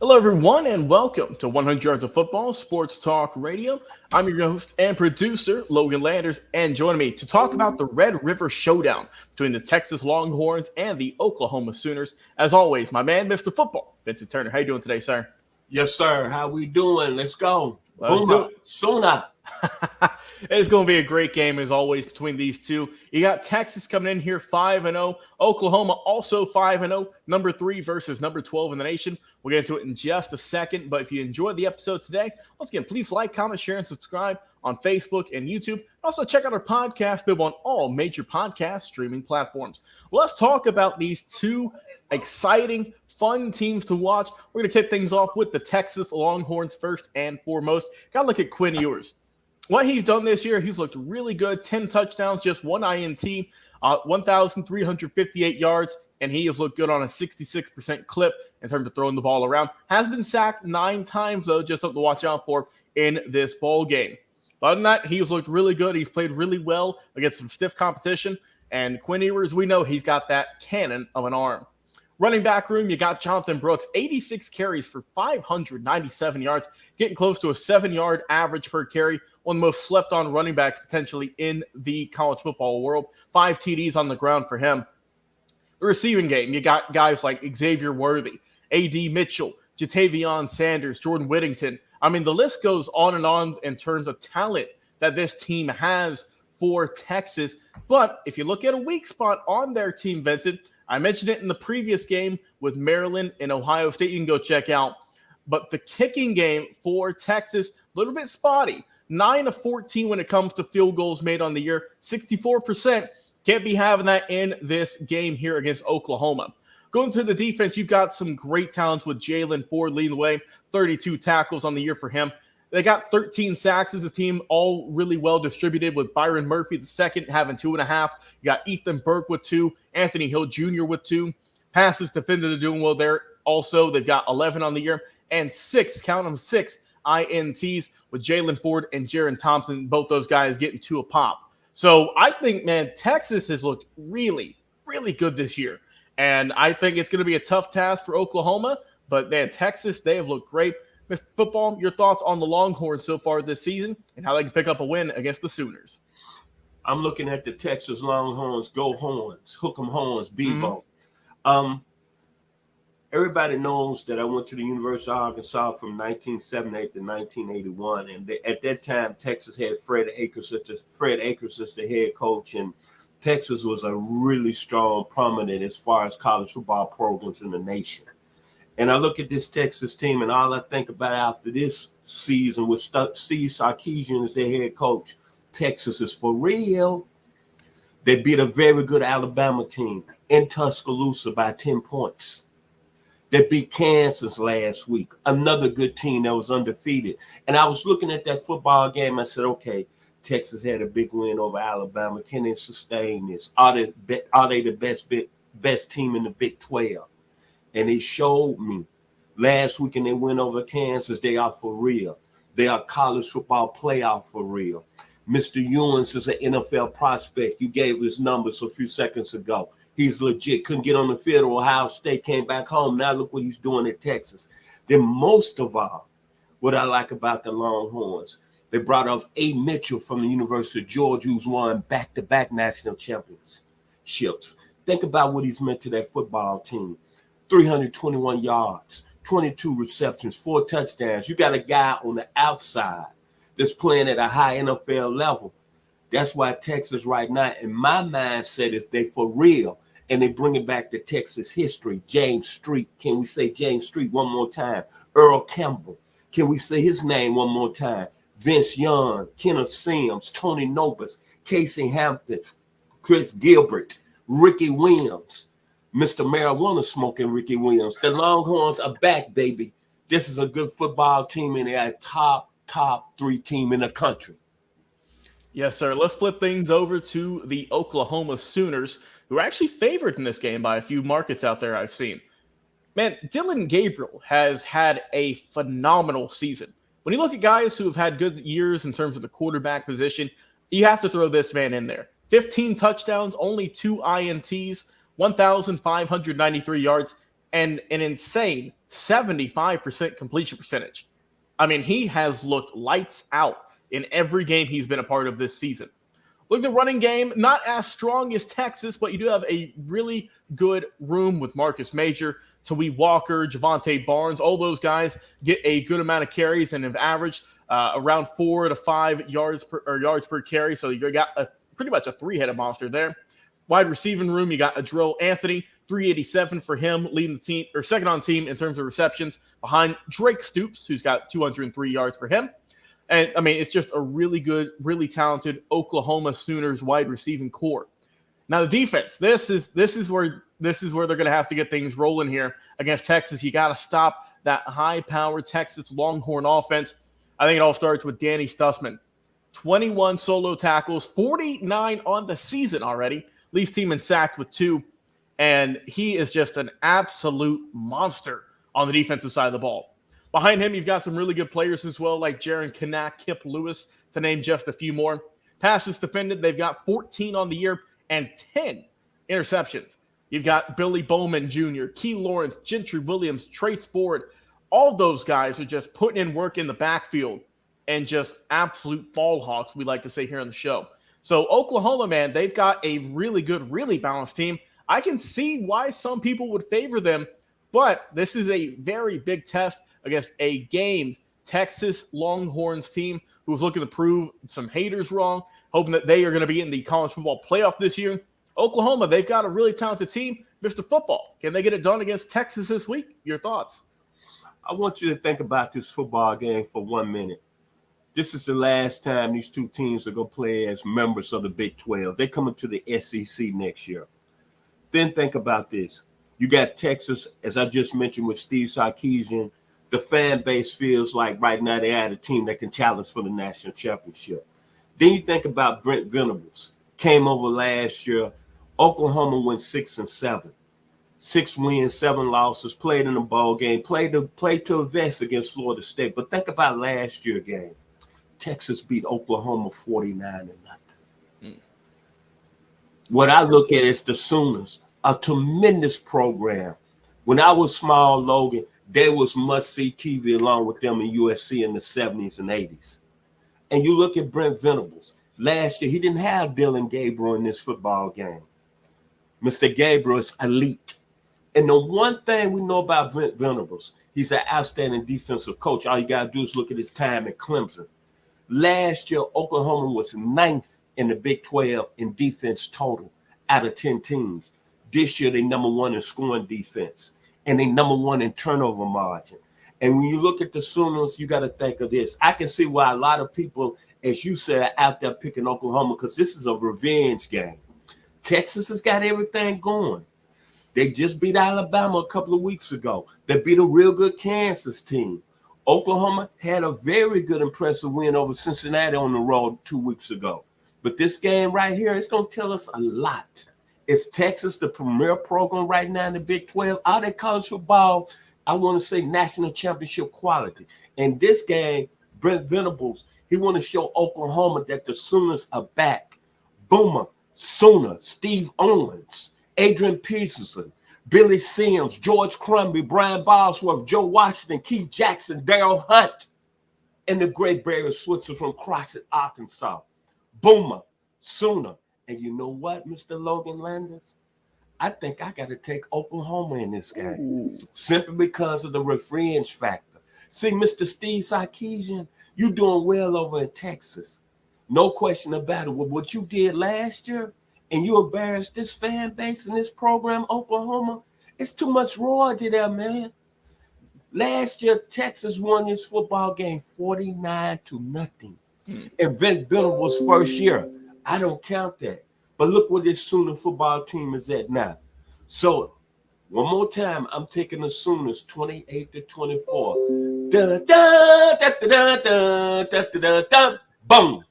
Hello, everyone, and welcome to 100 Yards of Football Sports Talk Radio. I'm your host and producer, Logan Landers, and joining me to talk about the Red River Showdown between the Texas Longhorns and the Oklahoma Sooners. As always, my man, Mr. Football, Vincent Turner. How you doing today, sir? Yes, sir. How we doing? Let's go. Let's do it. Sooner. It's going to be a great game, as always, between these two. You got Texas coming in here 5-0. Oklahoma also 5-0. Number 3 versus number 12 in the nation. We'll get into it in just a second. But if you enjoyed the episode today, once again, please like, comment, share, and subscribe on Facebook and YouTube. Also, check out our podcast, available on all major podcast streaming platforms. Let's talk about these two exciting, fun teams to watch. We're going to kick things off with the Texas Longhorns first and foremost. Got to look at Quinn Ewers. What he's done this year, he's looked really good. 10 touchdowns, just 1 INT, 1,358 yards, and he has looked good on a 66% clip in terms of throwing the ball around. Has been sacked 9 times, though, just something to watch out for in this ball game. Other than that, he's looked really good. He's played really well against some stiff competition. And Quinn Ewers, we know he's got that cannon of an arm. Running back room, you got Jonathan Brooks, 86 carries for 597 yards, getting close to a 7-yard average per carry. One of the most slept-on running backs potentially in the college football world. 5 TDs on the ground for him. The receiving game, you got guys like Xavier Worthy, A.D. Mitchell, Jatavion Sanders, Jordan Whittington. I mean, the list goes on and on in terms of talent that this team has for Texas. But if you look at a weak spot on their team, Vincent, I mentioned it in the previous game with Maryland and Ohio State. You can go check out. But the kicking game for Texas, a little bit spotty. 9 of 14 when it comes to field goals made on the year. 64%. Can't be having that in this game here against Oklahoma. Going to the defense, you've got some great talents with Jalen Ford leading the way. 32 tackles on the year for him. They got 13 sacks as a team, all really well distributed, with Byron Murphy the second having 2.5. You got Ethan Burke with 2, Anthony Hill Jr. with 2. Passes defended are doing well there. Also, they've got 11 on the year and 6, count them 6 INTs with Jalen Ford and Jaron Thompson. Both those guys getting 2 a pop. So I think, man, Texas has looked really, really good this year. And I think it's going to be a tough task for Oklahoma. But, man, Texas, they have looked great. Mr. Football, your thoughts on the Longhorns so far this season and how they can pick up a win against the Sooners? I'm looking at the Texas Longhorns. Go Horns. Hook 'em Horns. Bevo. Everybody knows that I went to the University of Arkansas from 1978 to 1981. And at that time, Texas had Fred Akers as the head coach. And Texas was a really strong, prominent as far as college football programs in the nation. And I look at this Texas team, and all I think about after this season with Steve Sarkisian as their head coach, Texas is for real. They beat a very good Alabama team in Tuscaloosa by 10 points. They beat Kansas last week, another good team that was undefeated. And I was looking at that football game. I said, okay, Texas had a big win over Alabama. Can they sustain this? Are they the best team in the Big 12? And they showed me last week, and they went over Kansas. They are for real. They are college football playoff for real. Mr. Ewens is an NFL prospect. You gave his numbers a few seconds ago. He's legit. Couldn't get on the field at Ohio State, came back home. Now look what he's doing at Texas. Then most of all, what I like about the Longhorns, they brought up A. Mitchell from the University of Georgia, who's won back-to-back national championships. Think about what he's meant to that football team. 321 yards, 22 receptions, 4 touchdowns. You got a guy on the outside that's playing at a high NFL level. That's why Texas right now, in my mindset, is they for real. And they bring it back to Texas history. James Street. Can we say James Street one more time? Earl Campbell. Can we say his name one more time? Vince Young, Kenneth Sims, Tony Nobis, Casey Hampton, Chris Gilbert, Ricky Williams. Mr. Marijuana smoking Ricky Williams. The Longhorns are back, baby. This is a good football team, and they're a top 3 team in the country. Yes, sir. Let's flip things over to the Oklahoma Sooners, who are actually favored in this game by a few markets out there I've seen. Man, Dylan Gabriel has had a phenomenal season. When you look at guys who have had good years in terms of the quarterback position, you have to throw this man in there. 15 touchdowns, only 2 INTs, 1,593 yards, and an insane 75% completion percentage. I mean, he has looked lights out in every game he's been a part of this season. Look at the running game, not as strong as Texas, but you do have a really good room with Marcus Major, Tawee Walker, Javante Barnes. All those guys get a good amount of carries and have averaged around 4 to 5 yards per carry. So you got pretty much a three-headed monster there. Wide receiving room, you got Adrill Anthony, 387 for him, leading the team or second on team in terms of receptions, behind Drake Stoops, who's got 203 yards for him. And I mean, it's just a really good, really talented Oklahoma Sooners wide receiving core. Now the defense, this is where they're going to have to get things rolling here against Texas. You got to stop that high-powered Texas Longhorn offense. I think it all starts with Danny Stussman. 21 solo tackles, 49 on the season already. Leads team in sacks with 2. And he is just an absolute monster on the defensive side of the ball. Behind him, you've got some really good players as well, like Jaron Kanak, Kip Lewis, to name just a few more. Passes defended, they've got 14 on the year and 10 interceptions. You've got Billy Bowman Jr., Key Lawrence, Gentry Williams, Trace Ford. All those guys are just putting in work in the backfield and just absolute ball hawks, we like to say here on the show. So Oklahoma, man, they've got a really good, really balanced team. I can see why some people would favor them, but this is a very big test against a gamed Texas Longhorns team who's looking to prove some haters wrong, hoping that they are going to be in the college football playoff this year. Oklahoma, they've got a really talented team. Mr. Football, can they get it done against Texas this week? Your thoughts? I want you to think about this football game for 1 minute. This is the last time these two teams are going to play as members of the Big 12. They're coming to the SEC next year. Then think about this. You got Texas, as I just mentioned with Steve Sarkisian. The fan base feels like right now they had a team that can challenge for the national championship. Then you think about Brent Venables. Came over last year. Oklahoma went 6-7. 6 wins, 7 losses, played in a bowl game, played to advance against Florida State. But think about last year's game. Texas beat Oklahoma 49-0. What I look at is the Sooners, a tremendous program. When I was small, Logan, there was must-see TV along with them in USC in the 70s and 80s. And you look at Brent Venables. Last year, he didn't have Dylan Gabriel in this football game. Mr. Gabriel is elite. And the one thing we know about Brent Venables, he's an outstanding defensive coach. All you got to do is look at his time at Clemson. Last year, Oklahoma was 9th in the Big 12 in defense total out of 10 teams. This year, they number 1 in scoring defense, and they number 1 in turnover margin. And when you look at the Sooners, you got to think of this. I can see why a lot of people, as you said, are out there picking Oklahoma because this is a revenge game. Texas has got everything going. They just beat Alabama a couple of weeks ago. They beat a real good Kansas team. Oklahoma had a very good, impressive win over Cincinnati on the road 2 weeks ago. But this game right here, it's going to tell us a lot. Is Texas the premier program right now in the Big 12? Out of college football, I want to say national championship quality. In this game, Brent Venables, he want to show Oklahoma that the Sooners are back. Boomer, Sooner, Steve Owens, Adrian Peterson, Billy Sims, George Crumby, Brian Bosworth, Joe Washington, Keith Jackson, Darryl Hunt, and the great Barry Switzer from Crossett, Arkansas. Boomer, Sooner. And you know what, Mr. Logan Landers? I think I got to take Oklahoma in this game. Simply because of the revenge factor. See, Mr. Steve Sarkisian, you doing well over in Texas. No question about it. With what you did last year, and you embarrassed this fan base in this program, Oklahoma, it's too much royalty there, man. Last year, Texas won this football game 49-0. And Vince Venables' first year. I don't count that. But look where this Sooner football team is at now. So, one more time, I'm taking the Sooners 28-24. Dun, dun, dun, dun, dun, dun, dun, dun, boom.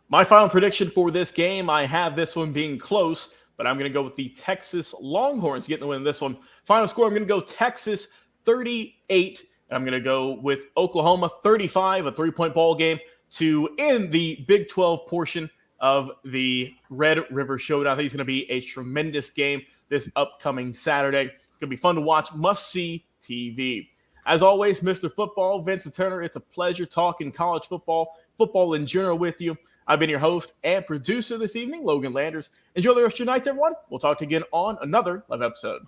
My final prediction for this game, I have this one being close, but I'm going to go with the Texas Longhorns getting the win in this one. Final score, I'm going to go Texas 38. And I'm going to go with Oklahoma 35, a 3-point ball game to end the Big 12 portion of the Red River Showdown. I think it's going to be a tremendous game this upcoming Saturday. Going going to be fun to watch, must-see TV. As always, Mr. Football, Vincent Turner, it's a pleasure talking college football in general with you. I've been your host and producer this evening, Logan Landers. Enjoy the rest of your nights, everyone. We'll talk to you again on another live episode.